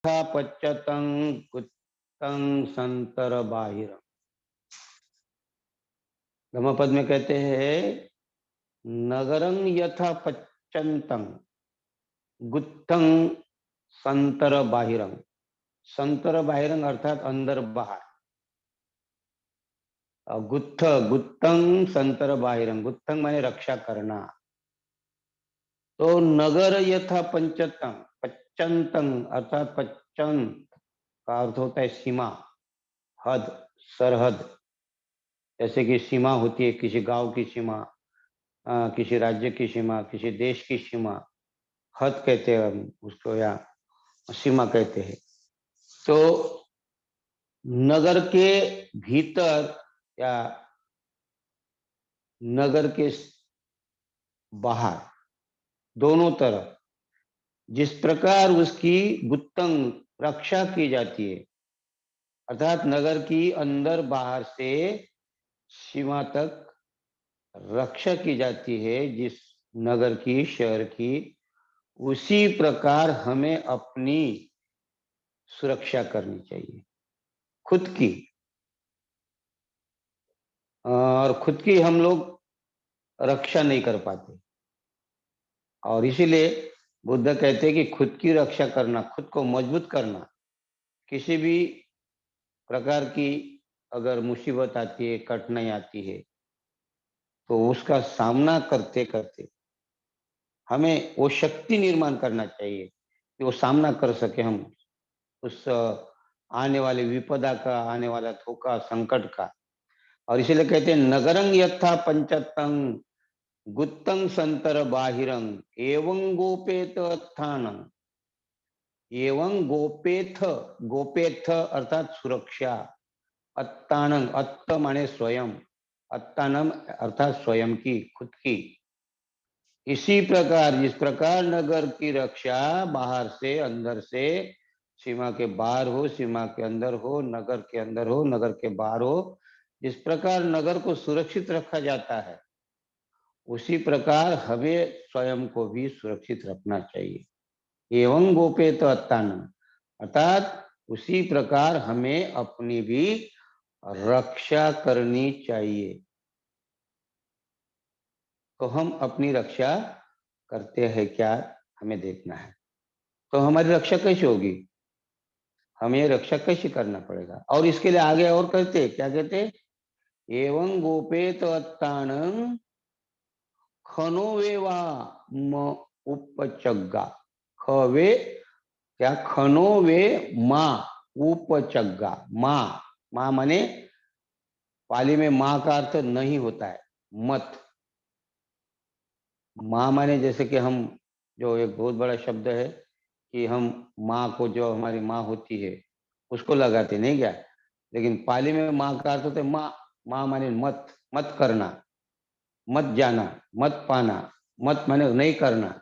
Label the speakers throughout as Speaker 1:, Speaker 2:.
Speaker 1: पच्यतं कुत्तं संतर बाहिरम। धम्मपद में कहते हैं नगरं यथा पच्यन्तं गुत्थं संतर बाहिरं। संतर बाहिरं अर्थात अंदर बाहर। गुत्थ गुत्तं संतर बाहिरं, गुत्थं माने रक्षा करना। तो नगर यथा पंचतं पच्यन्तं अर्थात पच्यंत का अर्थ होता है सीमा, हद, सरहद। जैसे कि सीमा होती है किसी गांव की सीमा, किसी राज्य की सीमा, किसी देश की सीमा, हद कहते हैं हम उसको, या सीमा कहते हैं। तो नगर के भीतर या नगर के बाहर, दोनों तरफ जिस प्रकार उसकी गुत्तंग रक्षा की जाती है, अर्थात नगर की अंदर बाहर से सीमा तक रक्षा की जाती है जिस नगर की, शहर की, उसी प्रकार हमें अपनी सुरक्षा करनी चाहिए, खुद की। और खुद की हम लोग रक्षा नहीं कर पाते, और इसीलिए बुद्ध कहते हैं कि खुद की रक्षा करना, खुद को मजबूत करना, किसी भी प्रकार की अगर मुसीबत आती है, कठिनाई आती है, तो उसका सामना करते करते हमें वो शक्ति निर्माण करना चाहिए कि वो सामना कर सके हम उस आने वाले विपदा का, आने वाला धोखा, संकट का। और इसीलिए कहते हैं नगरं यथा पंचतं गुत्तं संतर बाहिरं एवं गोपेत अत्थानं। एवं गोपेथ, गोपेथ अर्थात सुरक्षा, अत्तानम, अत्त माने स्वयं, अत्तानम अर्थात स्वयं की, खुद की। इसी प्रकार जिस प्रकार नगर की रक्षा बाहर से, अंदर से, सीमा के बाहर हो, सीमा के अंदर हो, नगर के अंदर हो, नगर के बाहर हो, जिस प्रकार नगर को सुरक्षित रखा जाता है, उसी प्रकार हमें स्वयं को भी सुरक्षित रखना चाहिए। एवं गोपेत अत्तानम, अर्थात उसी प्रकार हमें अपनी भी रक्षा करनी चाहिए। तो हम अपनी रक्षा करते हैं क्या, हमें देखना है। तो हमारी रक्षा कैसे होगी, हमें रक्षा कैसे करना पड़ेगा। और इसके लिए आगे और कहते क्या, कहते एवं गोपेत अत्तानं खनोवेवा म उपचग्गा। खवे क्या, खनोवे माँ उपचग्गा। माँ, माँ माने पाली में माँ का अर्थ नहीं होता है, मत। माँ माने जैसे कि हम, जो एक बहुत बड़ा शब्द है कि हम माँ को, जो हमारी माँ होती है, उसको लगाते नहीं क्या। लेकिन पाली में माँ का अर्थ होता है माँ। माँ माने मत, मत करना, मत जाना, मत पाना, मत माने नहीं करना।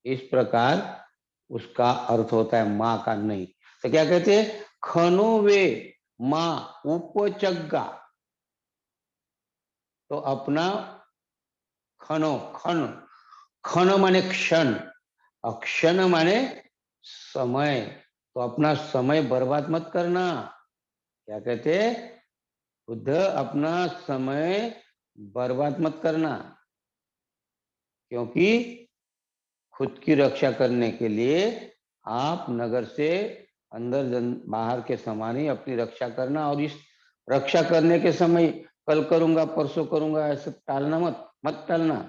Speaker 1: इस प्रकार उसका अर्थ होता है माँ का नहीं। तो क्या कहते हैं, खनो वे माँ उपचग्गा। तो अपना खनो, खन, खन माने क्षण, अक्षण माने समय। तो अपना समय बर्बाद मत करना। क्या कहते, बुद्ध अपना समय बर्बाद मत करना, क्योंकि खुद की रक्षा करने के लिए आप नगर से अंदर बाहर के समान ही अपनी रक्षा करना। और इस रक्षा करने के समय कल करूंगा, परसों करूंगा, ऐसे टालना मत, मत टालना।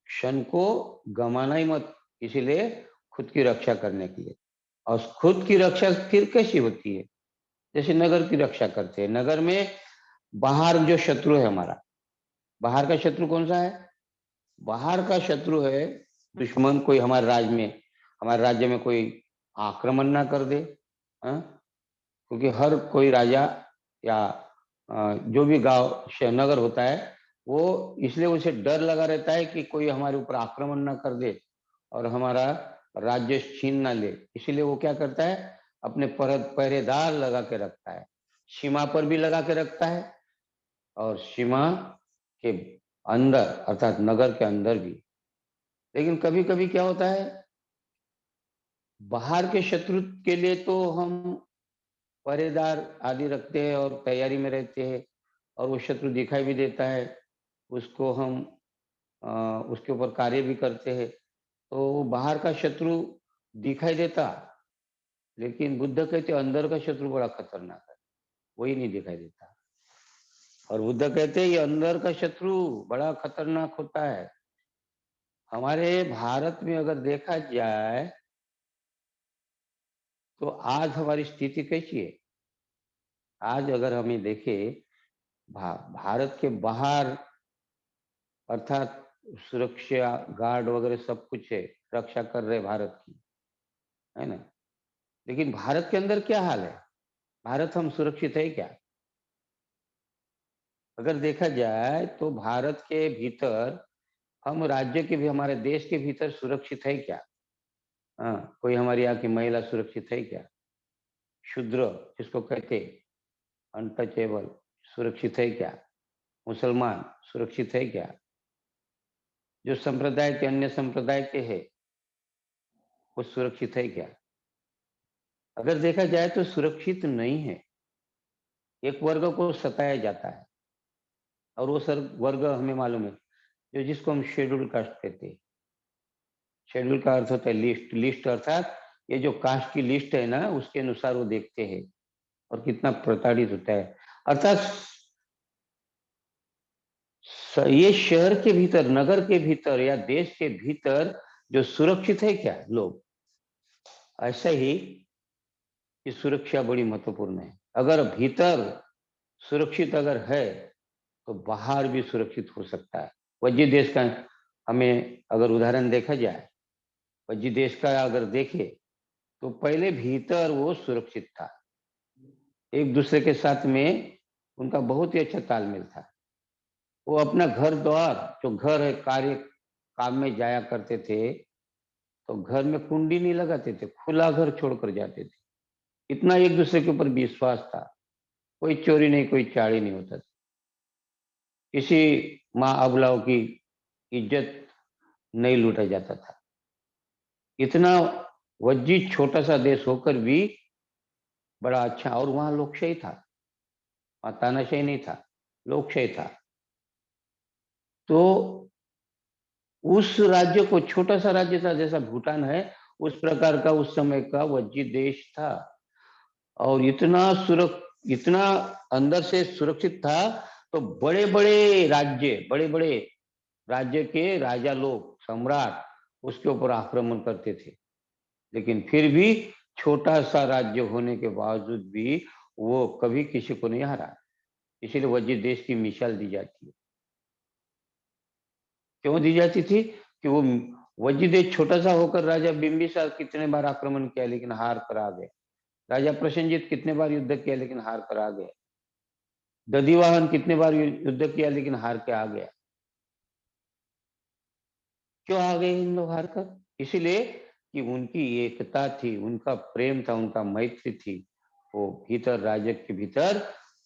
Speaker 1: क्षण को गंवाना ही मत, इसीलिए खुद की रक्षा करने के लिए। और खुद की रक्षा फिर कैसी होती है, जैसे नगर की रक्षा करते हैं। नगर में बाहर जो शत्रु है हमारा, बाहर का शत्रु कौन सा है, बाहर का शत्रु है दुश्मन। कोई हमारे राज्य में, हमारे राज्य में कोई आक्रमण ना कर दे। हाँ? क्योंकि हर कोई राजा या जो भी गांव नगर होता है, वो इसलिए उसे डर लगा रहता है कि कोई हमारे ऊपर आक्रमण ना कर दे और हमारा राज्य छीन ना ले। इसीलिए वो क्या करता है, अपने पहरेदार लगा के रखता है, सीमा पर भी लगा के रखता है और सीमा के अंदर अर्थात नगर के अंदर भी। लेकिन कभी कभी क्या होता है, बाहर के शत्रु के लिए तो हम पहरेदार आदि रखते हैं और तैयारी में रहते हैं, और वो शत्रु दिखाई भी देता है, उसको हम अ, उसके ऊपर कार्य भी करते हैं। तो बाहर का शत्रु दिखाई देता, लेकिन बुद्ध कहते अंदर का शत्रु बड़ा खतरनाक है, वही नहीं दिखाई देता। और बुद्ध कहते हैं ये अंदर का शत्रु बड़ा खतरनाक होता है। हमारे भारत में अगर देखा जाए तो आज हमारी स्थिति कैसी है? आज अगर हमें देखें, भारत के बाहर अर्थात सुरक्षा गार्ड वगैरह सब कुछ है, रक्षा कर रहे भारत की, है ना? लेकिन भारत के अंदर क्या हाल है? भारत हम सुरक्षित है क्या? अगर देखा जाए तो भारत के भीतर हम राज्य के भी, हमारे देश के भीतर सुरक्षित है क्या? हाँ, कोई हमारी यहाँ की महिला सुरक्षित है क्या? शूद्र जिसको कहते अनटचेबल सुरक्षित है क्या? मुसलमान सुरक्षित है क्या? जो संप्रदाय के अन्य संप्रदाय के है वो सुरक्षित है क्या? अगर देखा जाए तो सुरक्षित नहीं है। एक वर्ग को सताया जाता है, और वो सर वर्ग हमें मालूम है, जो जिसको हम शेड्यूल कास्ट कहते हैं। शेड्यूल का अर्थ होता है लिस्ट, लिस्ट अर्थात ये जो कास्ट की लिस्ट है ना, उसके अनुसार वो देखते हैं और कितना प्रताड़ित होता है। अर्थात ये शहर के भीतर, नगर के भीतर या देश के भीतर जो सुरक्षित है क्या लोग, ऐसा ही ये सुरक्षा बड़ी महत्वपूर्ण है। अगर भीतर सुरक्षित अगर है तो बाहर भी सुरक्षित हो सकता है। वज्जी देश का हमें अगर उदाहरण देखा जाए, वज्जी देश का अगर देखे तो पहले भीतर वो सुरक्षित था, एक दूसरे के साथ में उनका बहुत ही अच्छा तालमेल था। वो अपना घर द्वार, जो घर है, कार्य काम में जाया करते थे, तो घर में कुंडी नहीं लगाते थे, खुला घर छोड़कर जाते थे। इतना एक दूसरे के ऊपर विश्वास था, कोई चोरी नहीं, कोई चाड़ी नहीं होता था, किसी माँ अबलाओं की इज्जत नहीं लूटा जाता था। इतना वज्जी छोटा सा देश होकर भी बड़ा अच्छा, और वहां लोकशाही था, वहां तानाशाही नहीं था, लोकशाही था। तो उस राज्य को, छोटा सा राज्य था जैसा भूटान है, उस प्रकार का उस समय का वज्जी देश था। और इतना अंदर से सुरक्षित था, तो बड़े बड़े राज्य के राजा लोग, सम्राट उसके ऊपर आक्रमण करते थे। लेकिन फिर भी छोटा सा राज्य होने के बावजूद भी वो कभी किसी को नहीं हरा। इसीलिए वज्जी देश की मिसाल दी जाती है। क्यों दी जाती थी? कि वो वज्जी देश छोटा सा होकर राजा बिंबिसार कितने बार आक्रमण किया लेकिन हार कर आ गए। राजा प्रसेनजीत कितने बार युद्ध किया लेकिन हार कर आ गए। दधिवाहन कितने बार युद्ध किया लेकिन हार के आ गया। क्यों आ गए इन लोग हार कर? इसीलिए कि उनकी एकता थी, उनका प्रेम था, उनका मैत्री थी। वो भीतर, राज्य के भीतर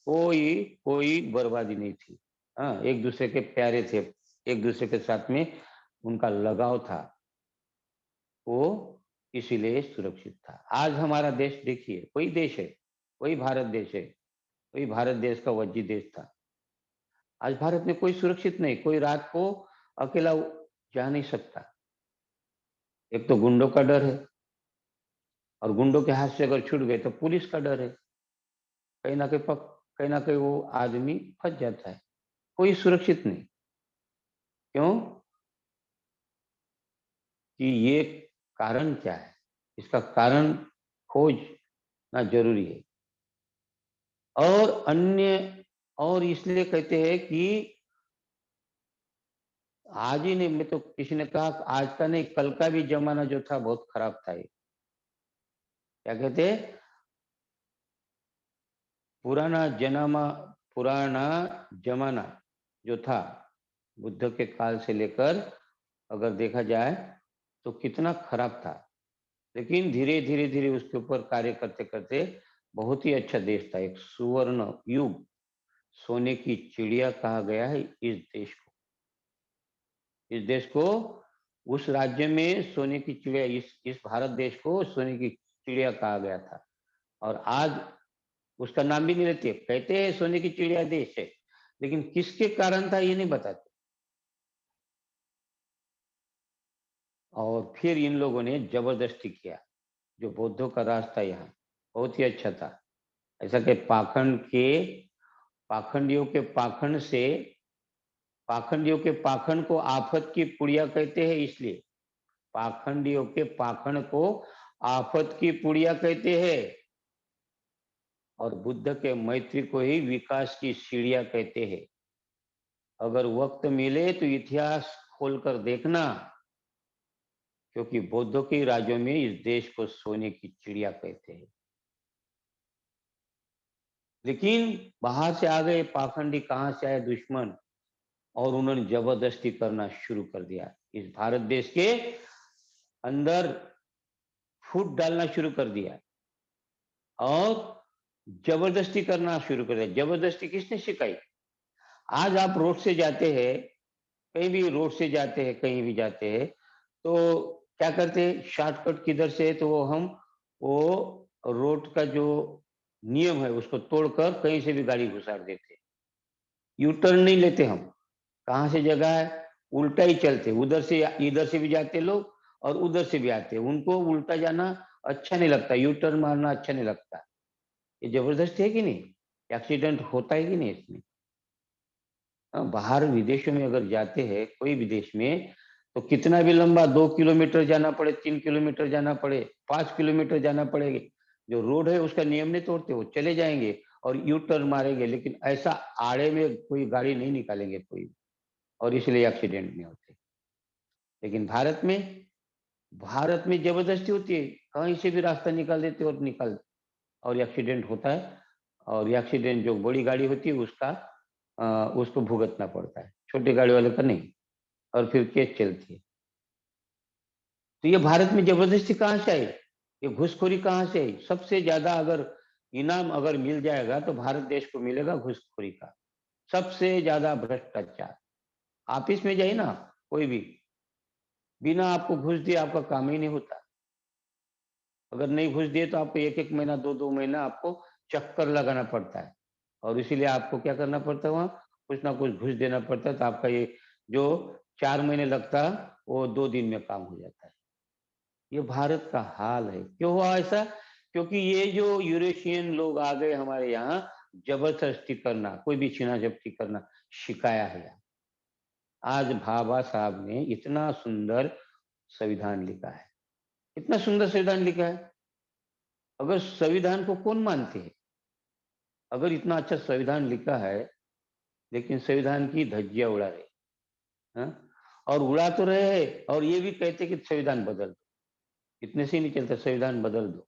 Speaker 1: कोई कोई बर्बादी नहीं थी। हाँ, एक दूसरे के प्यारे थे, एक दूसरे के साथ में उनका लगाव था, वो इसीलिए सुरक्षित था। आज हमारा देश देखिए, वही देश है, वही भारत देश है, वही भारत देश का वज्जी देश था। आज भारत में कोई सुरक्षित नहीं, कोई रात को अकेला जा नहीं सकता। एक तो गुंडों का डर है, और गुंडों के हाथ से अगर छूट गए तो पुलिस का डर है, कहीं ना कहीं कहीं ना कहीं वो आदमी फंस जाता है। कोई सुरक्षित नहीं। क्यों? कि ये कारण क्या है, इसका कारण खोजना जरूरी है। और अन्य, और इसलिए कहते हैं कि आज ही नहीं, मैं तो किसी ने कहा आज का नहीं, कल का भी जमाना जो था बहुत खराब था। ये क्या कहते हैं? पुराना जनामा पुराना जमाना जो था, बुद्ध के काल से लेकर अगर देखा जाए तो कितना खराब था। लेकिन धीरे धीरे धीरे उसके ऊपर कार्य करते करते बहुत ही अच्छा देश था, एक सुवर्ण युग, सोने की चिड़िया कहा गया है इस देश को। इस देश को उस राज्य में सोने की चिड़िया, इस भारत देश को सोने की चिड़िया कहा गया था। और आज उसका नाम भी नहीं लेते, कहते हैं सोने की चिड़िया देश है, लेकिन किसके कारण था ये नहीं बताते। और फिर इन लोगों ने जबरदस्ती किया। जो बौद्धों का राज था यहाँ, बहुत ही अच्छा था। ऐसा कि पाखंडियों के पाखंड से, पाखंडियों के पाखंड को आफत की पुड़िया कहते हैं, इसलिए पाखंडियों के पाखंड को आफत की पुड़िया कहते हैं। और बुद्ध के मैत्री को ही विकास की सीढ़ियां कहते हैं। अगर वक्त मिले तो इतिहास खोलकर देखना, क्योंकि बौद्धों के राज्यों में इस देश को सोने की चिड़िया कहते हैं। लेकिन बाहर से आ गए पाखंडी, कहां से आए दुश्मन, और उन्होंने जबरदस्ती करना शुरू कर दिया। इस भारत देश के अंदर फूट डालना शुरू कर दिया और जबरदस्ती करना शुरू कर दिया। जबरदस्ती किसने सिखाई? आज आप रोड से जाते हैं, कहीं भी रोड से जाते हैं, कहीं भी जाते हैं, तो क्या करते हैं, शॉर्टकट किधर से है, तो वो रोड का जो नियम है उसको तोड़कर कहीं से भी गाड़ी घुसाड़ देते हैं। यू टर्न नहीं लेते हम, कहाँ से जगह है, उल्टा ही चलते, उधर से इधर से भी जाते लोग और उधर से भी आते। उनको उल्टा जाना अच्छा नहीं लगता, यू टर्न मारना अच्छा नहीं लगता। ये जबरदस्ती है कि नहीं? एक्सीडेंट होता है कि नहीं इसमें? बाहर विदेशों में अगर जाते हैं, कोई विदेश में, तो कितना भी लंबा 2 किलोमीटर जाना पड़े, 3 किलोमीटर जाना पड़े, 5 किलोमीटर जाना पड़ेगा, जो रोड है उसका नियम नहीं तोड़ते, वो चले जाएंगे और यू टर्न मारेंगे, लेकिन ऐसा आड़े में कोई गाड़ी नहीं निकालेंगे कोई, और इसलिए एक्सीडेंट नहीं होते। लेकिन भारत में जबरदस्ती होती है, कहीं से भी रास्ता निकाल देते और और एक्सीडेंट होता है। और एक्सीडेंट जो बड़ी गाड़ी होती है उसको भुगतना पड़ता है, छोटी गाड़ी वाले का नहीं, और फिर केस चलती है। तो ये भारत में जबरदस्ती कहाँ से आई, ये घुसखोरी कहाँ से आई? सबसे ज्यादा अगर इनाम अगर मिल जाएगा तो भारत देश को मिलेगा घुसखोरी का, सबसे ज्यादा भ्रष्टाचार। ऑफिस में जाइए ना, कोई भी, बिना आपको घुस दिए आपका काम ही नहीं होता। अगर नहीं घुस दिए तो आपको एक एक महीना, दो दो महीना आपको चक्कर लगाना पड़ता है, और इसीलिए आपको क्या करना पड़ता है, वहां कुछ ना कुछ घुस देना पड़ता है, तो आपका ये जो 4 महीने लगता वो 2 दिन में काम हो जाता है। ये भारत का हाल है। क्यों हुआ ऐसा? क्योंकि ये जो यूरोशियन लोग आ गए हमारे यहाँ, जबरदस्ती करना, कोई भी छीना झपटी करना सिखाया है। आज बाबा साहब ने इतना सुंदर संविधान लिखा है, इतना सुंदर संविधान लिखा है। अगर संविधान को कौन मानते हैं? अगर इतना अच्छा संविधान लिखा है, लेकिन संविधान की धज्जियां उड़ा रहे, हाँ? और उड़ा तो रहे हैं, और ये भी कहते कि संविधान बदल दो। इतने से ही नहीं चलता, संविधान बदल दो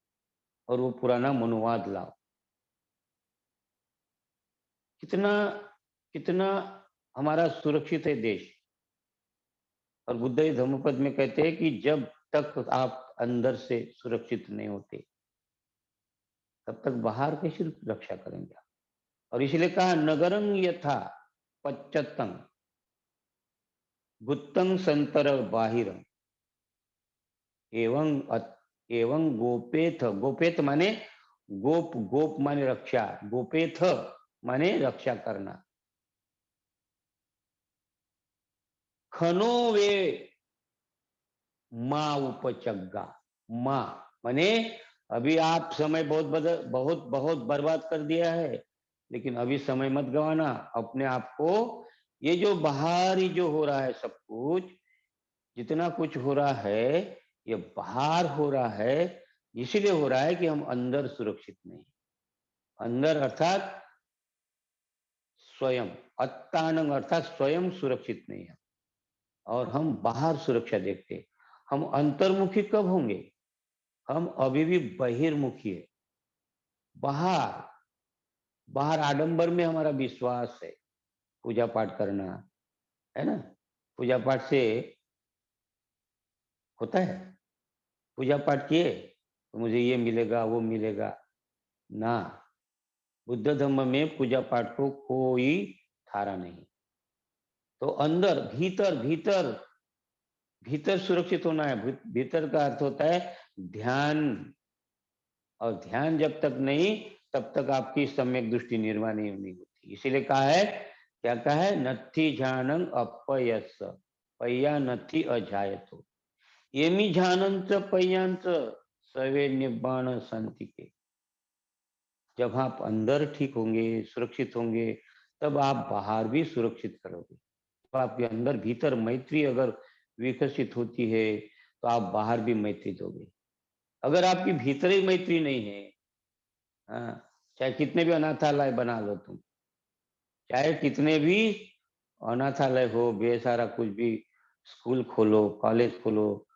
Speaker 1: और वो पुराना मनुवाद लाओ। कितना कितना हमारा सुरक्षित है देश। और बुद्ध धम्मपद में कहते हैं कि जब तक आप अंदर से सुरक्षित नहीं होते, तब तक बाहर कैसे रक्षा करेंगे? और इसलिए कहा, नगरं यथा पच्चतंग गुत्तंग संतर बाहिरं एवं एवं गोपेथ। गोपेथ माने गोप, गोप माने रक्षा, गोपेथ माने रक्षा करना। खनो वे माँ उपचग्गा, माँ माने अभी आप समय बहुत बहुत बर्बाद कर दिया है, लेकिन अभी समय मत गंवाना अपने आप को। ये जो बाहरी जो हो रहा है सब कुछ, जितना कुछ हो रहा है, ये बाहर हो रहा है, इसीलिए हो रहा है कि हम अंदर सुरक्षित नहीं। अंदर अर्थात स्वयं, अत्तानंग अर्थात स्वयं सुरक्षित नहीं है, और हम बाहर सुरक्षा देखते। हम अंतर्मुखी कब होंगे? हम अभी भी बहिर्मुखी है। बाहर बाहर आडंबर में हमारा विश्वास है, पूजा पाठ करना, है ना? पूजा पाठ से होता है, पूजा पाठ किए तो मुझे ये मिलेगा वो मिलेगा ना। बुद्ध धर्म में पूजा पाठ को कोई थारा नहीं। तो अंदर भीतर भीतर भीतर सुरक्षित होना है। भीतर का अर्थ होता है ध्यान, और ध्यान जब तक नहीं, तब तक आपकी सम्यक दृष्टि निर्माण नहीं होती। इसीलिए कहा है, क्या कहा है, नत्थी ध्यानं अपयस पय्या नत्थी अजायतो, येमी ध्यानंच पय्यांच सवे निब्बाण संतिके। जब आप अंदर ठीक होंगे, सुरक्षित होंगे, तब आप बाहर भी सुरक्षित करोगे। तो आपके अंदर भीतर मैत्री अगर विकसित होती है, तो आप बाहर भी मैत्री दोगे। अगर आपकी भीतर ही मैत्री नहीं है, हाँ, चाहे कितने भी अनाथालय बना लो तुम, चाहे कितने भी अनाथालय हो, बेसारा कुछ भी स्कूल खोलो, कॉलेज खोलो,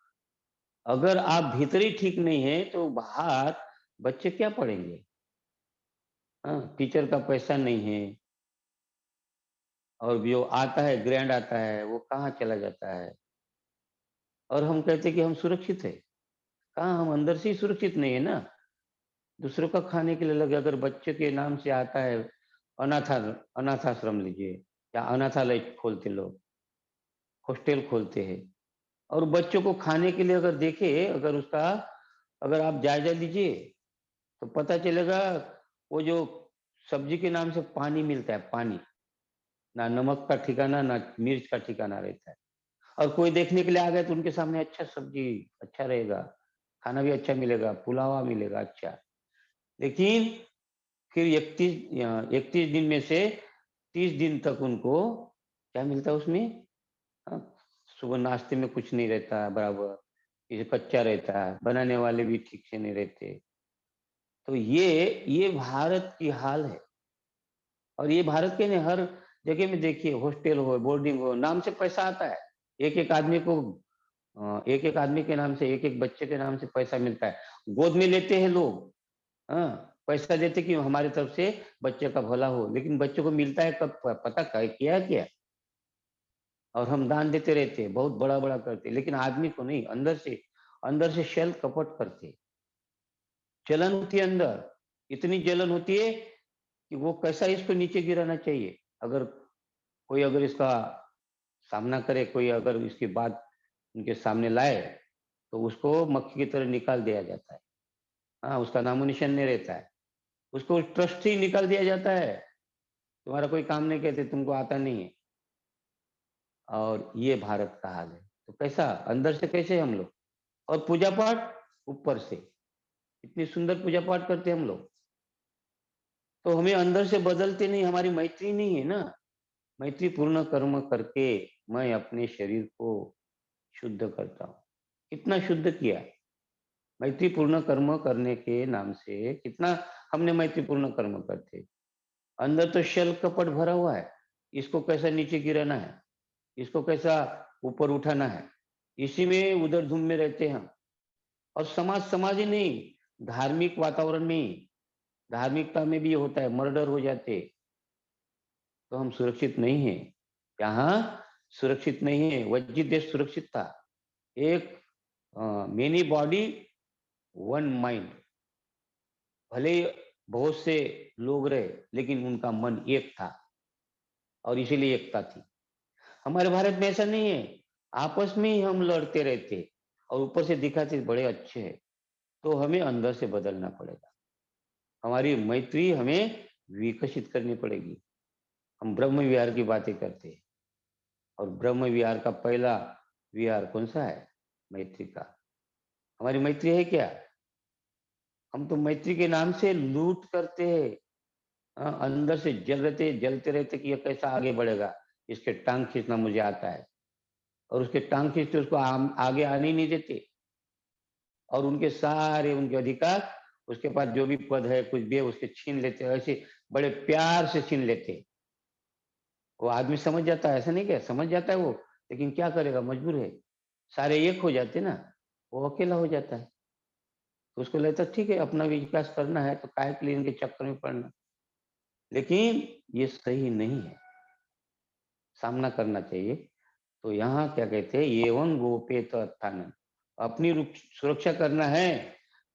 Speaker 1: अगर आप भीतर ही ठीक नहीं है, तो बाहर बच्चे क्या पढ़ेंगे? हाँ, टीचर का पैसा नहीं है, और जो आता है, ग्रैंड आता है, वो कहाँ चला जाता है? और हम कहते हैं कि हम सुरक्षित है। कहाँ, हम अंदर से ही सुरक्षित नहीं है ना। दूसरों का खाने के लिए लगे, अगर बच्चे के नाम से आता है अनाथा अनाथाश्रम लीजिए, या अनाथालय खोलते लोग, हॉस्टल खोलते हैं, और बच्चों को खाने के लिए अगर देखे, अगर उसका, अगर आप जायजा लीजिए, तो पता चलेगा वो जो सब्जी के नाम से पानी मिलता है, पानी, ना नमक का ठिकाना, ना मिर्च का ठिकाना रहता है। और कोई देखने के लिए आ गया, तो उनके सामने अच्छा सब्जी, अच्छा रहेगा, खाना भी अच्छा मिलेगा, पुलावा मिलेगा अच्छा। लेकिन फिर 31 दिन में से 30 दिन तक उनको क्या मिलता है उसमें? हाँ, सुबह नाश्ते में कुछ नहीं रहता है बराबर, ये कच्चा रहता है, बनाने वाले भी ठीक से नहीं रहते। तो ये भारत की हाल है। और ये भारत के नहीं, हर जगह में देखिए, हॉस्टल हो, बोर्डिंग हो, नाम से पैसा आता है। एक एक आदमी को, एक एक आदमी के नाम से, एक एक बच्चे के नाम से पैसा मिलता है। गोद में लेते हैं लोग, हाँ, पैसा देते कि हमारी तरफ से बच्चे का भला हो, लेकिन बच्चों को मिलता है कब, पता क्या क्या। और हम दान देते रहते हैं, बहुत बड़ा बड़ा करते, लेकिन आदमी को नहीं, अंदर से शल कपट करते, जलन होती है अंदर, इतनी जलन होती है कि वो कैसा इसको नीचे गिराना चाहिए। अगर कोई, अगर इसका सामना करे, कोई अगर इसकी बात उनके सामने लाए, तो उसको मक्खी की तरह निकाल दिया जाता है। हाँ, उसका नामो निशान नहीं रहता है, उसको ट्रस्ट ही निकाल दिया जाता है। तुम्हारा कोई काम नहीं, कहते तुमको आता नहीं है। और ये भारत का हाल है। तो कैसा अंदर से, कैसे हम लोग, और पूजा पाठ ऊपर से, इतनी सुंदर पूजा पाठ करते हैं हम लोग, तो हमें अंदर से बदलते नहीं, हमारी मैत्री नहीं है ना। मैत्री पूर्ण कर्म करके मैं अपने शरीर को शुद्ध करता हूँ। कितना शुद्ध किया, मैत्री पूर्ण कर्म करने के नाम से कितना हमने मैत्री पूर्ण कर्म करते। अंदर तो शल कपट भरा हुआ है, इसको कैसा नीचे गिराना है, इसको कैसा ऊपर उठाना है, इसी में उधर धुम में रहते हैं हम। और समाज, समाज ही नहीं, धार्मिक वातावरण में ही, धार्मिकता में भी ये होता है, मर्डर हो जाते। तो हम सुरक्षित नहीं है, यहाँ सुरक्षित नहीं है। वज्जित देश सुरक्षित था। एक मेनी बॉडी वन माइंड, भले ही बहुत से लोग रहे, लेकिन उनका मन एक था, और इसीलिए एकता थी। हमारे भारत में ऐसा नहीं है, आपस में ही हम लड़ते रहते, और ऊपर से दिखाते बड़े अच्छे हैं। तो हमें अंदर से बदलना पड़ेगा, हमारी मैत्री हमें विकसित करनी पड़ेगी। हम ब्रह्म विहार की बातें करते हैं, और ब्रह्म विहार का पहला विहार कौन सा है? मैत्री का। हमारी मैत्री है क्या? हम तो मैत्री के नाम से लूट करते हैं। हाँ, अंदर से जलते रहते कि ये कैसा आगे बढ़ेगा, इसके टांग खींचना मुझे आता है, और उसके टांग खींचते उसको आगे आने ही नहीं देते। और उनके सारे, उनके अधिकार, उसके पास जो भी पद है, कुछ भी है, उसके छीन लेते, ऐसे बड़े प्यार से छीन लेते। वो आदमी समझ जाता है, ऐसा नहीं क्या, समझ जाता है वो, लेकिन क्या करेगा, मजबूर है। सारे एक हो जाते ना, वो अकेला हो जाता है। तो उसको लगता है ठीक है, अपना विकास करना है, तो काहे के लिए इनके चक्कर में पड़ना। लेकिन ये सही नहीं है, सामना करना चाहिए। तो यहाँ क्या कहते हैं, एवं गोपेत अत्थानम, अपनी सुरक्षा करना है,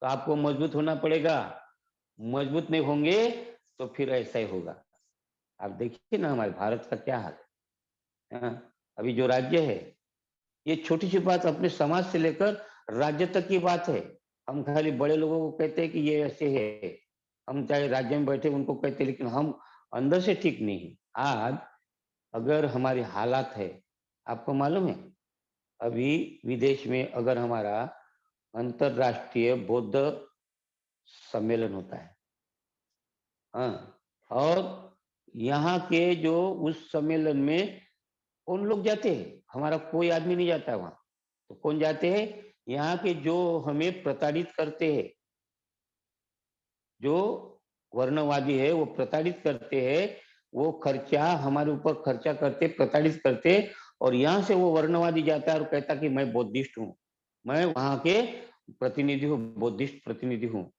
Speaker 1: तो आपको मजबूत होना पड़ेगा। मजबूत नहीं होंगे, तो फिर ऐसा ही होगा। आप देखिए ना, हमारे भारत का क्या हाल है। हाँ, अभी जो राज्य है, ये छोटी सी बात अपने समाज से लेकर राज्य तक की बात है। हम खाली बड़े लोगों को कहते हैं कि ये ऐसे है, हम चाहे राज्य में बैठे उनको कहते हैं, लेकिन हम अंदर से ठीक नहीं है। आज अगर हमारी हालात है, आपको मालूम है, अभी विदेश में अगर हमारा अंतरराष्ट्रीय बौद्ध सम्मेलन होता है, हाँ, और यहाँ के जो उस सम्मेलन में कौन लोग जाते हैं? हमारा कोई आदमी नहीं जाता है वहाँ। तो कौन जाते हैं? यहाँ के जो हमें प्रताड़ित करते हैं, जो वर्णवादी है वो प्रताड़ित करते हैं, वो खर्चा हमारे ऊपर खर्चा करते, प्रताड़ित करते, और यहाँ से वो वर्णवादी जाता है और कहता कि मैं बौद्धिस्ट हूँ, मैं वहाँ के प्रतिनिधि हूँ, बौद्धिस्ट प्रतिनिधि हूँ,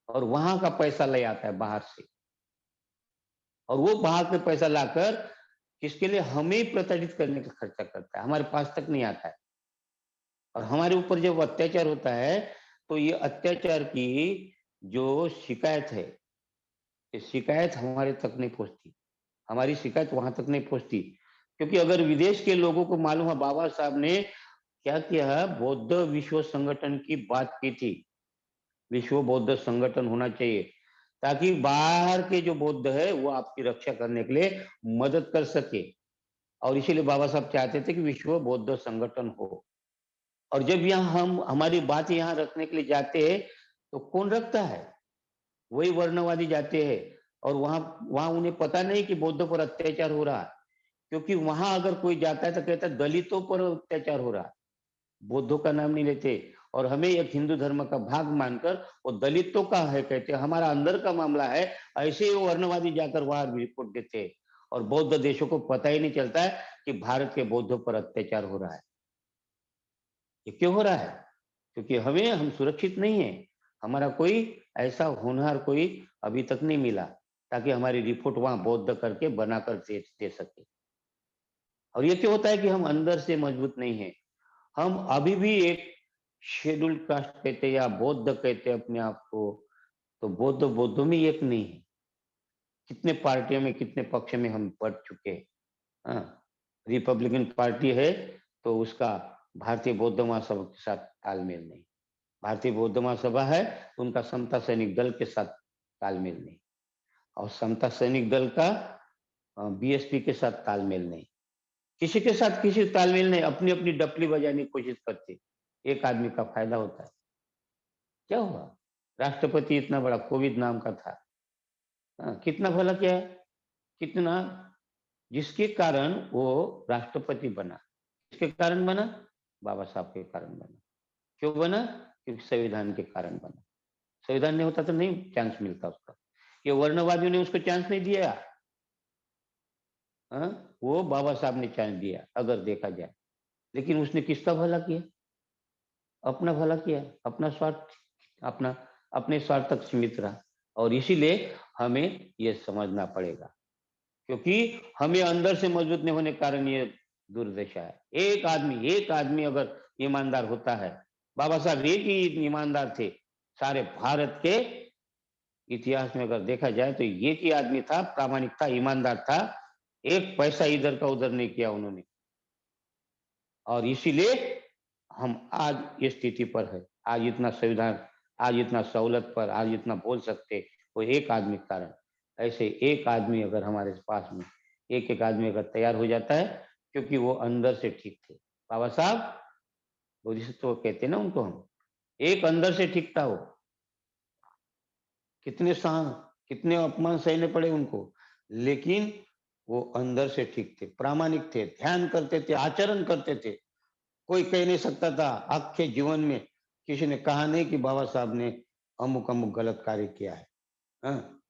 Speaker 1: और वहाँ का पैसा ले आता है बाहर से, और वो बाहर से पैसा लाकर किसके लिए? हमें ही प्रताड़ित करने का खर्चा करता है, हमारे पास तक नहीं आता है। और हमारे ऊपर जब अत्याचार होता है, तो ये अत्याचार की जो शिकायत है, ये शिकायत हमारे तक नहीं पहुंचती, हमारी शिकायत वहां तक नहीं पहुंचती। क्योंकि अगर विदेश के लोगों को मालूम है बाबा साहब ने क्या किया है, बौद्ध विश्व संगठन की बात की थी, विश्व बौद्ध संगठन होना चाहिए, ताकि बाहर के जो बौद्ध है वो आपकी रक्षा करने के लिए मदद कर सके। और इसीलिए बाबा साहब चाहते थे कि विश्व बौद्ध संगठन हो। और जब यहाँ हम हमारी बात यहाँ रखने के लिए जाते हैं, तो कौन रखता है? वही वर्णवादी जाते हैं, और वहां वहां उन्हें पता नहीं कि बौद्धों पर अत्याचार हो रहा है। क्योंकि वहां अगर कोई जाता है तो कहता है दलितों पर अत्याचार हो रहा है, बौद्धों का नाम नहीं लेते। और हमें एक हिंदू धर्म का भाग मानकर वो दलितों का है कहते हैं, हमारा अंदर का मामला है, ऐसे ही वो वर्णवादी जाकर वहां रिपोर्ट देते हैं। और बौद्ध देशों को पता ही नहीं चलता है कि भारत के बौद्धों पर अत्याचार हो रहा है। ये क्यों हो रहा है? क्योंकि हम सुरक्षित नहीं है, हमारा कोई ऐसा होनहार कोई अभी तक नहीं मिला, ताकि हमारी रिपोर्ट वहां बौद्ध करके बनाकर दे सके। और ये क्यों होता है कि हम अंदर से मजबूत नहीं है, हम अभी भी एक शेड्यूल कास्ट कहते हैं या बौद्ध कहते हैं अपने आप को, तो बौद्ध बौद्धों में एक नहीं है। कितने पार्टियों में, कितने पक्ष में हम बढ़ चुके हैं। हाँ, रिपब्लिकन पार्टी है तो उसका भारतीय बौद्ध महासभा के साथ तालमेल नहीं, भारतीय बौद्ध महासभा है तो उनका समता सैनिक दल के साथ तालमेल नहीं, और समता सैनिक दल का बीएसपी के साथ तालमेल नहीं, किसी के साथ किसी तालमेल नहीं, अपनी अपनी डपली बजाने की कोशिश करते, एक आदमी का फायदा होता है। क्या हुआ? राष्ट्रपति इतना बड़ा कोविद नाम का था, हाँ, कितना भला किया है, कितना, जिसके कारण वो राष्ट्रपति बना, किसके कारण बना? बाबा साहब के कारण बना। क्यों बना? क्योंकि संविधान के कारण बना। संविधान नहीं होता तो नहीं चांस मिलता उसका, ये वर्णवादियों ने उसको चांस नहीं दिया। हाँ, वो बाबा साहब ने चांस दिया अगर देखा जाए, लेकिन उसने किसका भला किया? अपना भला किया, अपना स्वार्थ, अपना अपने स्वार्थ तक सीमित रहा। और इसीलिए हमें ये समझना पड़ेगा, क्योंकि हमें अंदर से मजबूत नहीं होने के कारण ये दुर्दशा है। एक आदमी अगर ईमानदार होता है, बाबा साहब एक ही ईमानदार थे, सारे भारत के इतिहास में अगर देखा जाए तो एक ही आदमी था, प्रामाणिक था, ईमानदार था, एक पैसा इधर का उधर नहीं किया उन्होंने। और इसीलिए हम आज इस स्थिति पर है, आज इतना संविधान, आज इतना सहूलत पर, आज इतना बोल सकते, वो एक आदमी के कारण। ऐसे एक आदमी अगर हमारे पास में, एक एक आदमी अगर तैयार हो जाता है, क्योंकि वो अंदर से ठीक थे। बाबा साहब बोधिसत्व कहते हैं ना उनको हम, एक अंदर से ठीक था वो। कितने सहा कितने अपमान सहने पड़े उनको, लेकिन वो अंदर से ठीक थे, प्रामाणिक थे, ध्यान करते थे, आचरण करते थे। कोई कह नहीं सकता था आपके जीवन में, किसी ने कहा नहीं कि बाबा साहब ने अमुक अमुक गलत कार्य किया है। हाँ?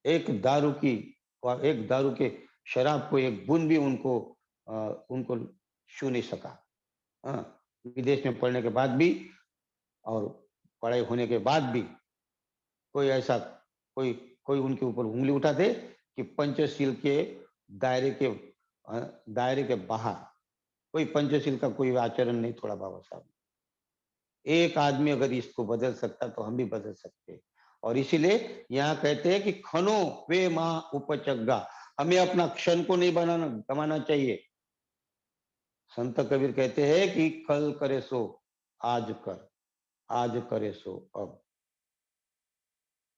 Speaker 1: एक दारू की, और एक दारू के शराब को एक बूंद भी उनको छू नहीं सका। हाँ, विदेश में पढ़ने के बाद भी, और पढ़ाई होने के बाद भी, कोई ऐसा, कोई कोई उनके ऊपर उंगली उठा दे कि पंचशील के दायरे के दायरे के बाहर, कोई पंचशील का कोई आचरण नहीं छोड़ा बाबा साहब ने। एक आदमी अगर इसको बदल सकता तो हम भी बदल सकते। और इसीलिए यहाँ कहते हैं कि खनो वे माँ उपचग्गा, हमें अपना क्षण को नहीं बनाना, गंवाना चाहिए। संत कबीर कहते हैं कि कल करे सो आज कर, आज करे सो अब।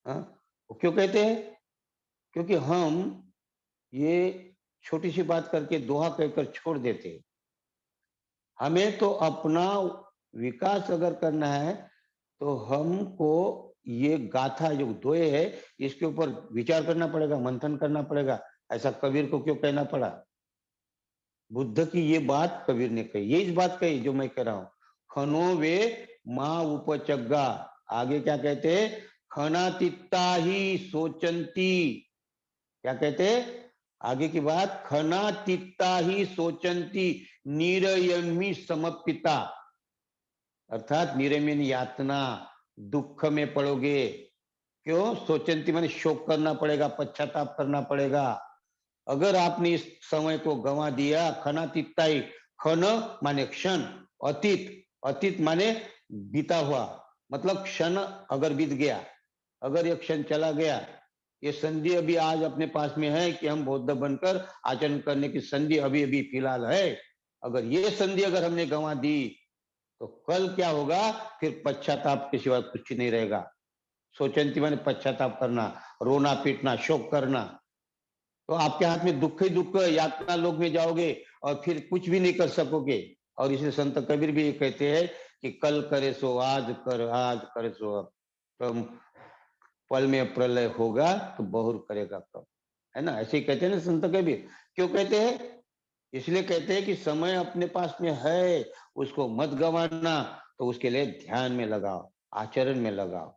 Speaker 1: हाँ, वो क्यों कहते हैं? क्योंकि हम ये छोटी सी बात करके दोहा कहकर छोड़ देते हैं। हमें तो अपना विकास अगर करना है तो हमको ये गाथा जो दोहे है इसके ऊपर विचार करना पड़ेगा, मंथन करना पड़ेगा। ऐसा कबीर को क्यों कहना पड़ा? बुद्ध की ये बात कबीर ने कही, ये इस बात कही जो मैं कह रहा हूं। खनो वे माँ उपचग्गा, आगे क्या कहते हैं? खनातित्ता ही सोचंती, क्या कहते हैं आगे की बात? खनातित्ता ही सोचंती निरयमी समपिता, अर्थात निरयमीन यातना, दुख में पड़ोगे। क्यों? सोचंती माने शोक करना पड़ेगा, पश्चाताप करना पड़ेगा। अगर आपने इस समय को गंवा दिया, खनातीताई, खन माने क्षण, अतीत, अतीत माने बीता हुआ, मतलब क्षण अगर बीत गया, अगर ये क्षण चला गया, ये संधि अभी आज अपने पास में है कि हम बौद्ध बनकर आचरण करने की संधि अभी अभी फिलहाल है। अगर ये संधि अगर हमने गंवा दी तो कल क्या होगा? फिर पश्चाताप के सिवा कुछ नहीं रहेगा। सोचंती माने पश्चाताप करना, रोना पीटना, शोक करना। तो आपके हाथ में दुख ही दुख, यातना लोक में जाओगे और फिर कुछ भी नहीं कर सकोगे। और इसलिए संत कबीर भी ये कहते हैं कि कल करे सो आज कर, आज करे सो अब। तो पल में प्रलय होगा तो बहुर करेगा कब, है ना? ऐसे ही कहते हैं ना संत कबीर। क्यों कहते हैं? इसलिए कहते हैं कि समय अपने पास में है, उसको मत गंवाना, तो उसके लिए ध्यान में लगाओ, आचरण में लगाओ।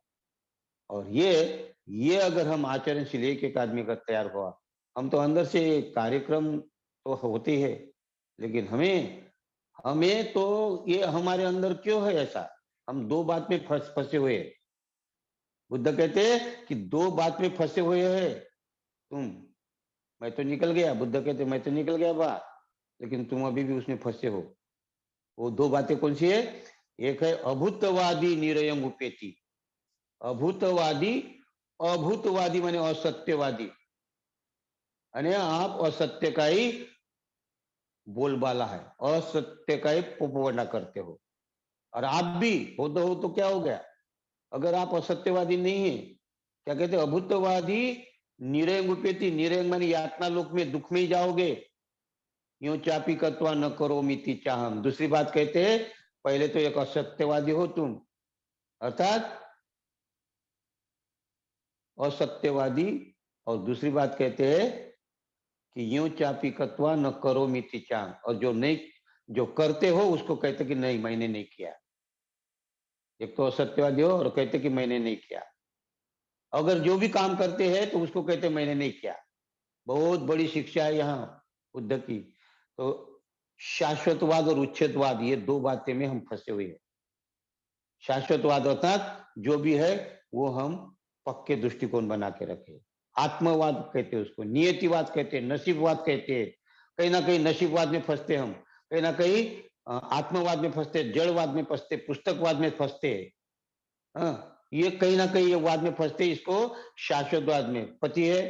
Speaker 1: और ये अगर हम आचरण से लेके एक आदमी का तैयार हुआ, हम तो अंदर से कार्यक्रम तो होते ही है, लेकिन हमें हमें तो ये हमारे अंदर क्यों है ऐसा? हम दो बात में फंसे हुए हैं। बुद्ध कहते हैं कि दो बात में फंसे हुए हैं तुम। मैं तो निकल गया, बुद्ध कहते मैं तो निकल गया बाहर, लेकिन तुम अभी भी उसमें फंसे हो। वो दो बातें कौन सी है? एक है अभूतवादी निरयम उपेति। अभूतवादी, अभूतवादी माने असत्यवादी, यानी आप असत्य का ही बोलबाला है, असत्य का ही पोपवना करते हो। और आप भी बौद्ध हो तो क्या हो गया? अगर आप असत्यवादी नहीं है, क्या कहते हैं? अभूतवादी निरंग उपेति, निरंग माने यातना लोक में दुख में ही जाओगे। यूं चापी कत्वा न करो मिति चाहम। दूसरी बात कहते हैं, पहले तो एक असत्यवादी हो तुम, अर्थात असत्यवादी। और दूसरी बात कहते हैं कि यूं चापी कत्वा न करो मिति चाहम, और जो नहीं, जो करते हो उसको कहते कि नहीं मैंने नहीं किया। एक तो असत्यवादी हो और कहते कि मैंने नहीं किया। अगर जो भी काम करते हैं तो उसको कहते मैंने नहीं किया। बहुत बड़ी शिक्षा है यहाँ बुद्ध की। तो शाश्वतवाद और उच्छेदवाद, ये दो बातें में हम फंसे हुए हैं। शाश्वतवाद अर्थात जो भी है वो हम पक्के दृष्टिकोण बना के रखे। आत्मवाद कहते हैं उसको, नियतिवाद कहते हैं, नसीबवाद कहते हैं। कहीं ना कहीं नसीबवाद में फंसते हम, कहीं ना कहीं आत्मवाद में फंसते, जड़वाद में फंसते, पुस्तकवाद में फंसते। ये कहीं ना कहीं ये वाद में फंसते, इसको शाश्वतवाद में। पति है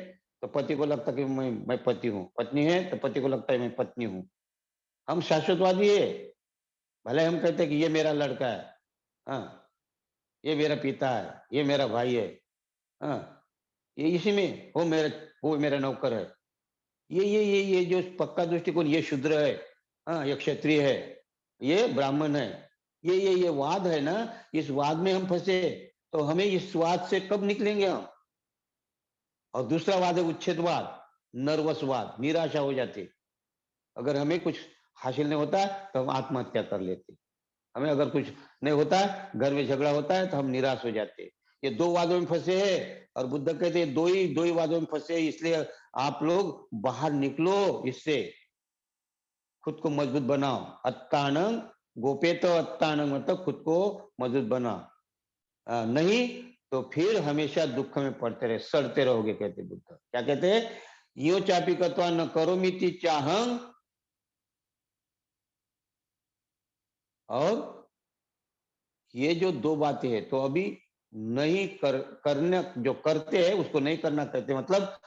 Speaker 1: तो पति को लगता कि मैं पति हूँ, पत्नी है तो पति को लगता है मैं पत्नी हूँ। हम शाश्वतवादी है। भले हम कहते हैं कि ये मेरा लड़का है, हाँ, ये मेरा पिता है, ये मेरा भाई है, हाँ, ये इसी में वो मेरा नौकर है। ये जो पक्का दृष्टिकोण, ये शूद्र है, हाँ, ये क्षत्रिय है, ये ब्राह्मण है। ये वाद है ना, इस वाद में हम फंसे। तो हमें इस वाद से कब निकलेंगे हम? और दूसरा वाद है उच्छेदवाद, नर्वसवाद, निराशा हो जाती। अगर हमें कुछ हासिल नहीं होता है तो हम आत्महत्या कर लेते। हमें अगर कुछ नहीं होता है, घर में झगड़ा होता है तो हम निराश हो जाते। ये दो वादों में फंसे हैं, और बुद्ध कहते हैं दो ही वादों में फंसे हैं, इसलिए आप लोग बाहर निकलो इससे, खुद को मजबूत बनाओ। अत्तानंग गोपेत, अत्तानंग मतलब खुद को मजबूत बनाओ। नहीं तो फिर हमेशा दुख में पड़ते रहे, सड़ते रहोगे, कहते बुद्ध। क्या कहते हैं? यो चापी कत्वा न करो मिति चाहंग। और ये जो दो बातें हैं तो अभी नहीं करने, जो करते हैं उसको नहीं करना कहते। मतलब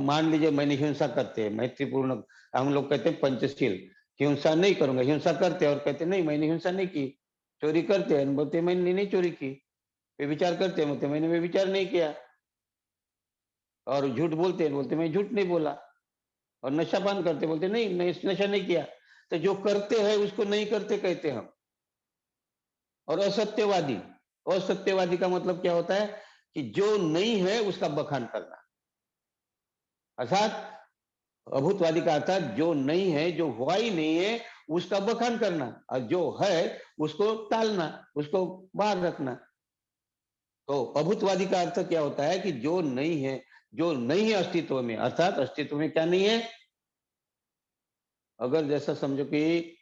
Speaker 1: मान लीजिए मैंने हिंसा करते हैं, मैत्रीपूर्ण, हम लोग कहते हैं पंचशील। हिंसा नहीं करूंगा, हिंसा करते और कहते नहीं मैंने हिंसा नहीं की। चोरी करते हैं बोलते मैंने नहीं चोरी की। व्यभिचार करते हैं बोलते मैंने व्यभिचार नहीं किया। और झूठ बोलते हैं बोलते मैं झूठ नहीं बोला। और नशा पान करते बोलते नहीं नहीं नशा नहीं किया। तो जो करते हैं उसको नहीं करते कहते हम। और असत्यवादी, असत्यवादी का मतलब क्या होता है कि जो नहीं है उसका बखान करना। अर्थात अभूतवादी का अर्थ है जो नहीं है, जो हुआ ही नहीं है उसका बखान करना, और जो है उसको टालना, उसको बाहर रखना। तो अभूतवादी का अर्थ क्या होता है कि जो नहीं है, जो नहीं है अस्तित्व में, अर्थात अस्तित्व में क्या नहीं है। अगर जैसा समझो कि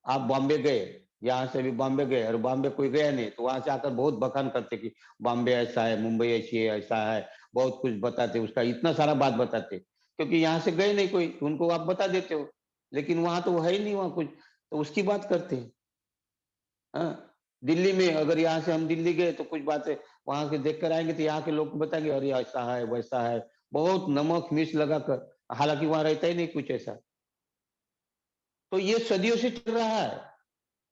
Speaker 1: आप बॉम्बे गए, यहाँ से भी बॉम्बे गए और बॉम्बे कोई गया नहीं, तो वहां से आकर बहुत बखान करते कि बॉम्बे ऐसा है, मुंबई ऐसी है, ऐसा है, बहुत कुछ बताते, उसका इतना सारा बात बताते। क्योंकि यहाँ से गए नहीं कोई, तो उनको आप बता देते हो। लेकिन वहां तो है ही नहीं वहां कुछ, तो उसकी बात करते हैं। हाँ, दिल्ली में अगर यहाँ से हम दिल्ली गए तो कुछ बातें वहां के देख कर आएंगे, तो यहाँ के लोग को बताएंगे अरे ऐसा है वैसा है, बहुत नमक मिर्च लगाकर। हालांकि वहां रहता ही नहीं कुछ ऐसा। तो ये सदियों से चल रहा है।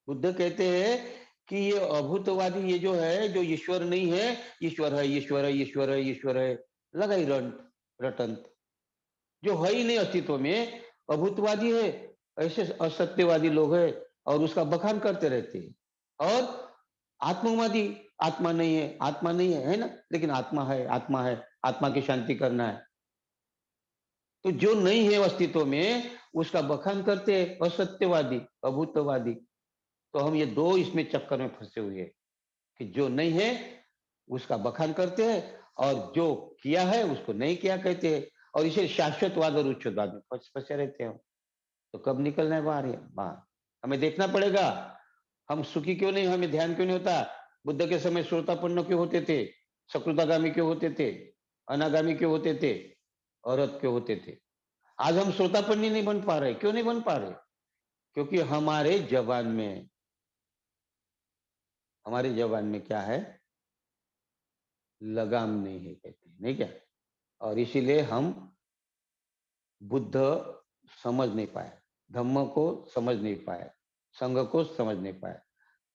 Speaker 1: बुद्ध कहते हैं कि ये अभूतवादी, ये जो है, जो ईश्वर नहीं है, ईश्वर है, ईश्वर है, ईश्वर है, ईश्वर है, लगाई रटंत, जो है ही नहीं अस्तित्व में, अभूतवादी है। ऐसे असत्यवादी लोग हैं और उसका बखान करते रहते हैं। और आत्मवादी, आत्मा नहीं है, आत्मा नहीं है ना, लेकिन आत्मा है, आत्मा है, आत्मा की शांति करना है। तो जो नहीं है अस्तित्व में उसका बखान करते हैं असत्यवादी, अभूतवादी। तो हम ये दो इसमें चक्कर में फंसे हुए हैं कि जो नहीं है उसका बखान करते हैं, और जो किया है उसको नहीं किया कहते हैं। और इसे शाश्वतवाद और उच्चवाद में फंसे रहते हैं हम। तो कब निकलना है बाहर? बाहर हमें देखना पड़ेगा। हम सुखी क्यों नहीं, हमें ध्यान क्यों नहीं होता? बुद्ध के समय श्रोतापन्न क्यों होते थे? सकृतागामी क्यों होते थे? अनागामी क्यों होते थे? औरत क्यों होते थे? आज हम श्रोतापन्नी नहीं बन पा रहे। क्यों नहीं बन पा रहे? क्योंकि हमारे जबान में, हमारे जबान में क्या है? लगाम नहीं है कहते हैं, नहीं क्या? और इसीलिए हम बुद्ध समझ नहीं पाए, धम्म को समझ नहीं पाए, संघ को समझ नहीं पाए।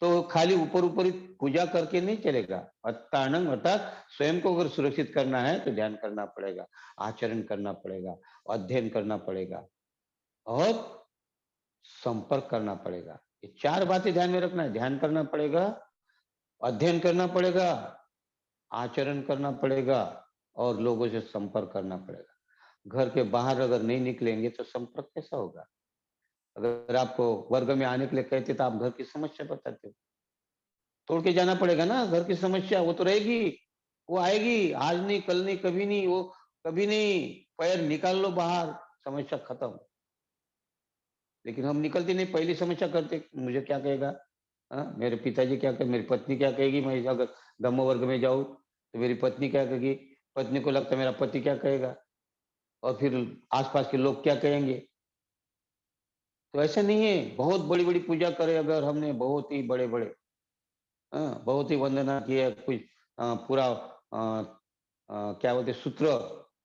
Speaker 1: तो खाली ऊपर ऊपर ही पूजा करके नहीं चलेगा। अत्तानंग अर्थात स्वयं को अगर सुरक्षित करना है तो ध्यान करना पड़ेगा, आचरण करना पड़ेगा, अध्ययन करना पड़ेगा और संपर्क करना पड़ेगा। ये चार बातें ध्यान में रखना है। ध्यान करना पड़ेगा, अध्ययन करना पड़ेगा, आचरण करना पड़ेगा और लोगों से संपर्क करना पड़ेगा। घर के बाहर अगर नहीं निकलेंगे तो संपर्क कैसा होगा? अगर आपको वर्ग में आने के लिए कहते तो आप घर की समस्या बताते हो। तोड़ के जाना पड़ेगा ना घर की समस्या, वो तो रहेगी, वो आएगी, आज नहीं कल नहीं कभी नहीं, वो कभी नहीं। पैर निकाल लो बाहर, समस्या खत्म। लेकिन हम निकलते नहीं, पहली समस्या करते मुझे क्या कहेगा, हाँ मेरे पिताजी क्या कहे, मेरी पत्नी क्या कहेगी, मैं अगर धम्म वर्ग में जाऊं तो मेरी पत्नी क्या कहेगी, पत्नी को लगता है मेरा पति क्या कहेगा, और फिर आसपास के लोग क्या कहेंगे। तो ऐसा नहीं है, बहुत बड़ी बड़ी पूजा करे अगर हमने, बहुत ही बड़े बड़े, हाँ बहुत ही वंदना की है, कुछ पूरा क्या बोलते सूत्र,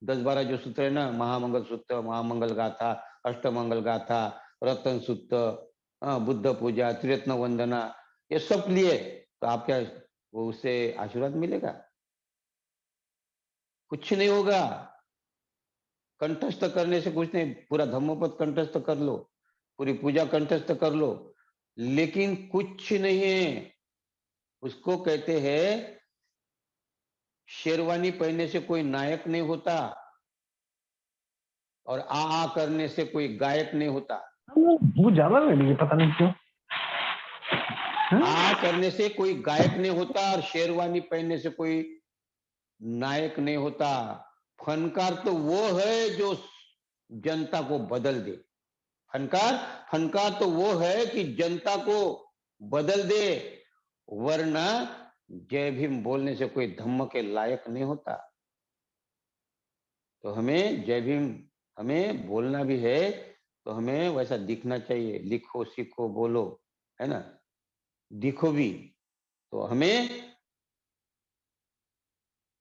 Speaker 1: 10-12 जो सूत्र है ना, महामंगल सूत्र, महामंगल गाथा, अष्टमंगल गाथा, रतन सूत्र, बुद्ध पूजा, त्रिरत्न वंदना, ये सब लिए तो आप क्या, वो उससे आशीर्वाद मिलेगा? कुछ नहीं होगा। कंठस्थ करने से कुछ नहीं, पूरा धम्मपद कंठस्थ कर लो, पूरी पूजा कंठस्थ कर लो, लेकिन कुछ नहीं है। उसको कहते हैं शेरवानी पहनने से कोई नायक नहीं होता, और आ करने से कोई गायक नहीं होता।
Speaker 2: वो ज्यादा लग रही है, पता नहीं क्यों।
Speaker 1: आ करने से कोई गायक नहीं होता और शेरवानी पहनने से कोई नायक नहीं होता। फनकार तो वो है जो जनता को बदल दे। फनकार, फनकार तो वो है कि जनता को बदल दे, वरना जय भीम बोलने से कोई धम्म के लायक नहीं होता। तो हमें जय भीम, हमें बोलना भी है तो हमें वैसा दिखना चाहिए, लिखो सीखो बोलो, है ना, दिखो भी। तो हमें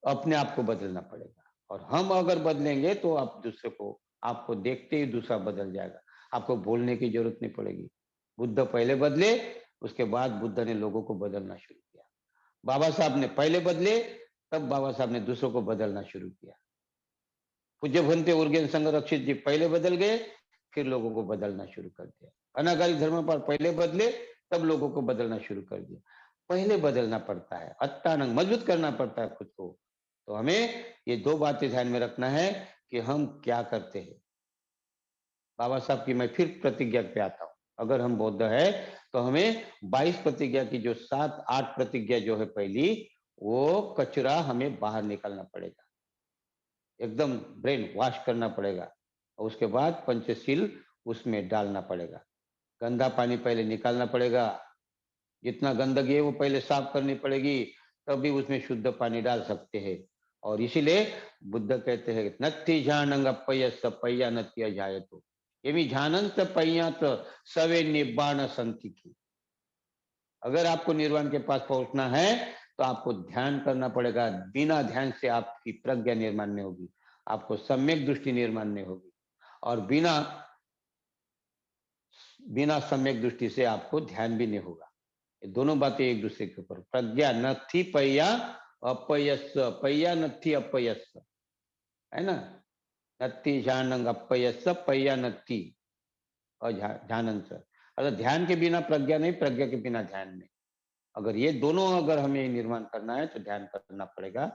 Speaker 1: अपने आप को बदलना पड़ेगा, और हम अगर बदलेंगे तो आप दूसरे को, आपको देखते ही दूसरा बदल जाएगा। आपको बोलने की जरूरत नहीं पड़ेगी। बुद्ध पहले बदले, उसके बाद बुद्ध ने लोगों को बदलना शुरू किया। बाबा साहब ने पहले बदले, तब बाबा साहब ने दूसरों को बदलना शुरू किया। पूज्य भंते उर्गेन संरक्षित जी पहले बदल गए, फिर लोगों को बदलना शुरू कर दिया। अनागारी धर्मपाल पहले बदले, तब लोगों को बदलना शुरू कर दिया। पहले बदलना पड़ता है, अट्टानंग मजबूत करना पड़ता है खुद को। तो हमें ये दो बातें ध्यान में रखना है कि हम क्या करते हैं। बाबा साहब की मैं फिर प्रतिज्ञा पे आता हूँ। अगर हम बौद्ध है तो हमें 22 प्रतिज्ञा की जो 7-8 प्रतिज्ञा जो है पहली, वो कचरा हमें बाहर निकालना पड़ेगा, एकदम ब्रेन वॉश करना पड़ेगा, और उसके बाद पंचशील उसमें डालना पड़ेगा। गंदा पानी पहले निकालना पड़ेगा, जितना गंदगी है वो पहले साफ करनी पड़ेगी, तभी उसमें शुद्ध पानी डाल सकते हैं। और इसीलिए बुद्ध कहते हैं नत्थि झानंग अपयस पय्या नत्य जायतो, ये भी झानंत पय्यात सवे निब्बाण संति की। अगर आपको निर्वाण के पास पहुंचना है तो आपको ध्यान करना पड़ेगा। बिना ध्यान से आपकी प्रज्ञा निर्माण नहीं होगी, आपको सम्यक दृष्टि निर्माण नहीं होगी, और बिना बिना सम्यक दृष्टि से आपको ध्यान भी नहीं होगा। ये दोनों बातें एक दूसरे के ऊपर। प्रज्ञा नत्थि पय्या अपयस, पय्या नत्थि अपयस, है ना। नत्थि झानंग अपयस पय्या नत्थि और झानंस। अगर ध्यान के बिना प्रज्ञा नहीं, प्रज्ञा के बिना ध्यान नहीं। अगर ये दोनों अगर हमें निर्माण करना है तो ध्यान करना पड़ेगा,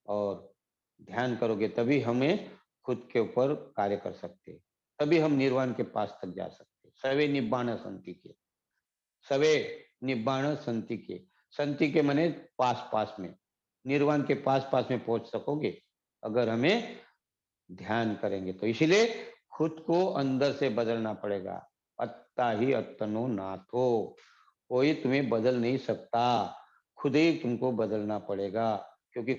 Speaker 1: और ध्यान करोगे तभी हमें खुद के ऊपर कार्य कर सकते, तभी हम निर्वाण के पास तक जा सकते। सवे निब्बाण संति के, सवे निब्बाण संति के, संति के माने पास पास में, निर्वाण के पास पास में पहुंच सकोगे अगर हमें ध्यान करेंगे तो। इसीलिए खुद को अंदर से बदलना पड़ेगा। अत्ता ही अत्तनो नाथो, कोई तुम्हें बदल नहीं सकता, खुद ही तुमको बदलना पड़ेगा। क्योंकि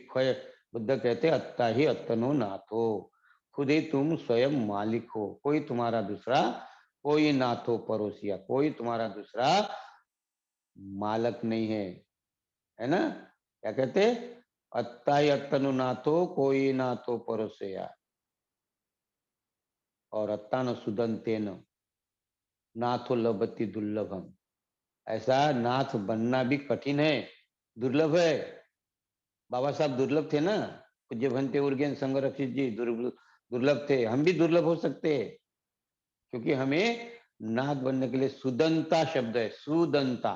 Speaker 1: बुद्ध कहते अत्ता ही अत्तनो नाथो, खुद ही तुम स्वयं मालिक हो, कोई तुम्हारा दूसरा, कोई नाथो पड़ोसिया, कोई तुम्हारा दूसरा मालक नहीं है ना। क्या कहते, अत्ता ही अत्तनो नाथो कोई नाथो परोसिया, और अत्तान सुदंतेन नाथो लभति दुर्लभम। ऐसा नाथ बनना भी कठिन है, दुर्लभ है। बाबा साहब दुर्लभ थे ना, पूज्य भंते उर्गेन संरक्षित जी दुर्लभ थे, हम भी दुर्लभ हो सकते हैं। क्योंकि हमें नाथ बनने के लिए सुदंता शब्द है, सुदंता।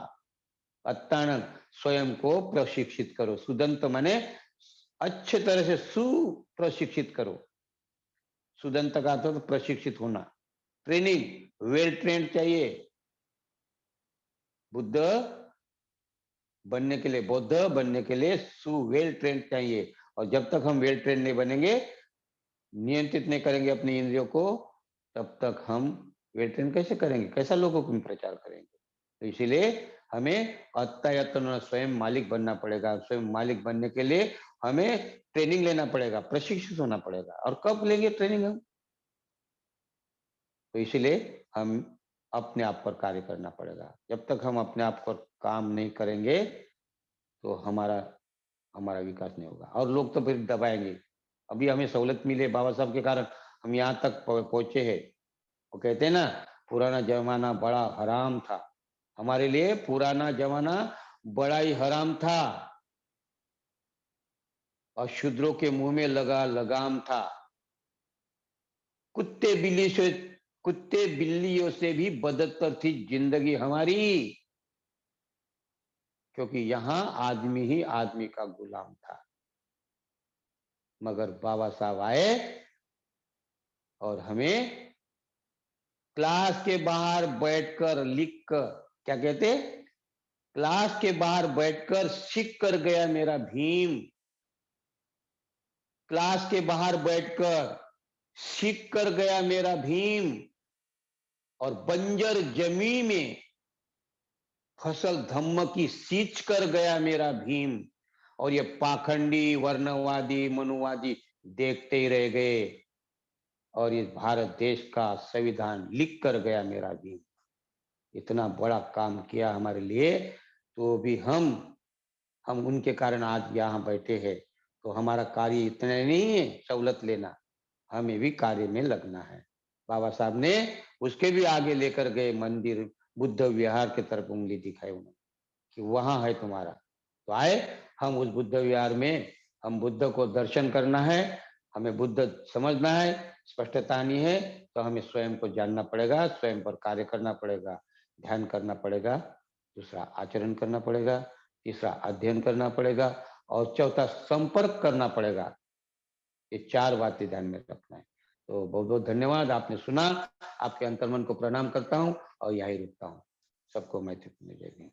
Speaker 1: अत्तान स्वयं को प्रशिक्षित करो, सुदंत माने अच्छे तरह से सुप्रशिक्षित करो। सुदंत का अर्थ प्रशिक्षित होना, ट्रेनिंग, वेल ट्रेंड चाहिए। बुद्ध बनने के लिए, बौद्ध बनने के लिए वेल ट्रेंड चाहिए। और जब तक हम वेल ट्रेंड नहीं बनेंगे, नियंत्रित नहीं करेंगे अपनी इंद्रियों को, तब तक हम वेल ट्रेंड कैसे करेंगे, कैसा लोगों को प्रचार करेंगे। तो इसीलिए हमें अत्ता स्वयं मालिक बनना पड़ेगा। स्वयं मालिक बनने के लिए हमें ट्रेनिंग लेना पड़ेगा, प्रशिक्षित होना पड़ेगा। और कब लेंगे ट्रेनिंग हम, तो इसीलिए हम अपने आप पर कार्य करना पड़ेगा। जब तक हम अपने आप पर काम नहीं करेंगे तो हमारा हमारा विकास नहीं होगा, और लोग तो फिर दबाएंगे। अभी हमें सहूलत मिले बाबा साहब के कारण, हम यहाँ तक पहुंचे हैं। वो कहते हैं ना, पुराना जमाना बड़ा हराम था। हमारे लिए पुराना जमाना बड़ा ही हराम था, और शूद्रों के मुंह में लगा लगाम था। कुत्ते बिल्ली से, कुत्ते बिल्लियों से भी बदतर थी जिंदगी हमारी, क्योंकि यहाँ आदमी ही आदमी का गुलाम था। मगर बाबा साहब आए और हमें क्लास के बाहर बैठकर लिख कर, क्या कहते, क्लास के बाहर बैठकर सीख कर गया मेरा भीम। क्लास के बाहर बैठकर सीख कर गया मेरा भीम, और बंजर जमीन में फसल धम्म की सींच कर गया मेरा भीम। और ये पाखंडी वर्णवादी मनुवादी देखते ही रह गए, और इस भारत देश का संविधान लिख कर गया मेरा भीम। इतना बड़ा काम किया हमारे लिए, तो भी हम उनके कारण आज यहाँ बैठे हैं। तो हमारा कार्य इतना नहीं है सहूलत लेना, हमें भी कार्य में लगना है। बाबा साहब ने उसके भी आगे लेकर गए मंदिर, बुद्ध विहार की तरफ उंगली दिखाई उन्होंने कि वहां है तुम्हारा। तो आए हम उस बुद्ध विहार में, हम बुद्ध को दर्शन करना है, हमें बुद्ध समझना है, स्पष्टता नहीं है तो हमें स्वयं को जानना पड़ेगा, स्वयं पर कार्य करना पड़ेगा, ध्यान करना पड़ेगा, दूसरा आचरण करना पड़ेगा, तीसरा अध्ययन करना पड़ेगा और चौथा संपर्क करना पड़ेगा। ये 4 बातें ध्यान में रखना है। तो बहुत-बहुत धन्यवाद, आपने सुना। आपके अंतर्मन को प्रणाम करता हूँ और यहीं रुकता हूँ। सबको मैत्री पूर्ण जय हिंद।